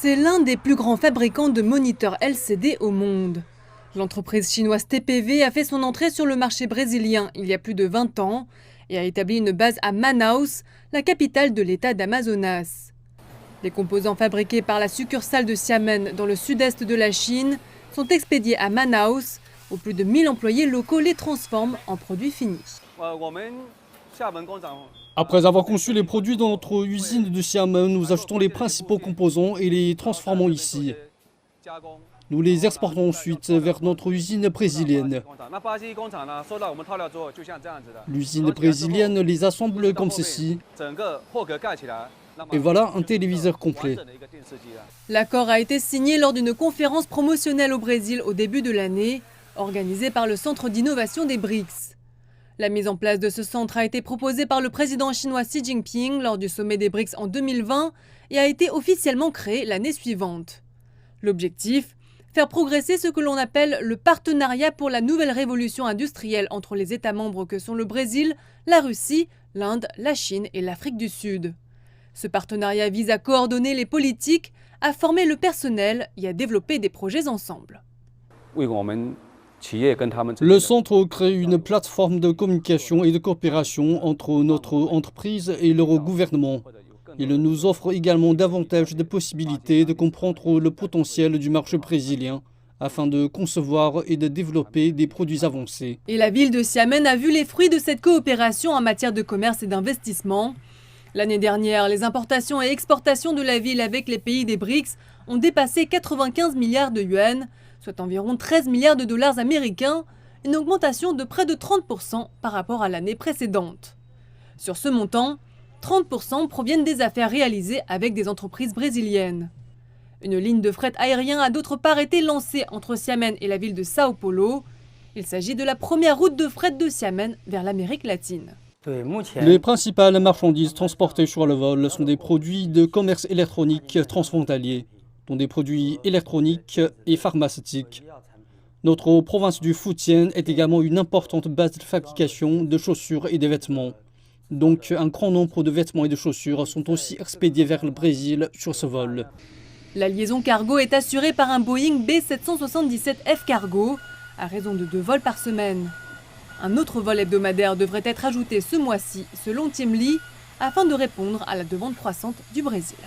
C'est l'un des plus grands fabricants de moniteurs LCD au monde. L'entreprise chinoise TPV a fait son entrée sur le marché brésilien il y a plus de 20 ans et a établi une base à Manaus, la capitale de l'État d'Amazonas. Les composants fabriqués par la succursale de Xiamen dans le sud-est de la Chine sont expédiés à Manaus, où plus de 1000 employés locaux les transforment en produits finis. Après avoir conçu les produits dans notre usine de Xiamen, nous achetons les principaux composants et les transformons ici. Nous les exportons ensuite vers notre usine brésilienne. L'usine brésilienne les assemble comme ceci. Et voilà un téléviseur complet. L'accord a été signé lors d'une conférence promotionnelle au Brésil au début de l'année, organisée par le Centre d'innovation des BRICS. La mise en place de ce centre a été proposée par le président chinois Xi Jinping lors du sommet des BRICS en 2020 et a été officiellement créé l'année suivante. L'objectif ? Faire progresser ce que l'on appelle le partenariat pour la nouvelle révolution industrielle entre les États membres que sont le Brésil, la Russie, l'Inde, la Chine et l'Afrique du Sud. Ce partenariat vise à coordonner les politiques, à former le personnel et à développer des projets ensemble. Le centre crée une plateforme de communication et de coopération entre notre entreprise et leur gouvernement. Il nous offre également davantage de possibilités de comprendre le potentiel du marché brésilien afin de concevoir et de développer des produits avancés. Et la ville de Xiamen a vu les fruits de cette coopération en matière de commerce et d'investissement. L'année dernière, les importations et exportations de la ville avec les pays des BRICS ont dépassé 95 milliards de yuans, soit environ 13 milliards de dollars américains, une augmentation de près de 30% par rapport à l'année précédente. Sur ce montant, 30% proviennent des affaires réalisées avec des entreprises brésiliennes. Une ligne de fret aérien a d'autre part été lancée entre Xiamen et la ville de Sao Paulo. Il s'agit de la première route de fret de Xiamen vers l'Amérique latine. Les principales marchandises transportées sur le vol sont des produits de commerce électronique transfrontalier, dont des produits électroniques et pharmaceutiques. Notre province du Fujian est également une importante base de fabrication de chaussures et de vêtements. Donc un grand nombre de vêtements et de chaussures sont aussi expédiés vers le Brésil sur ce vol. La liaison cargo est assurée par un Boeing B777F Cargo, à raison de 2 vols par semaine. Un autre vol hebdomadaire devrait être ajouté ce mois-ci, selon Tim Lee, afin de répondre à la demande croissante du Brésil.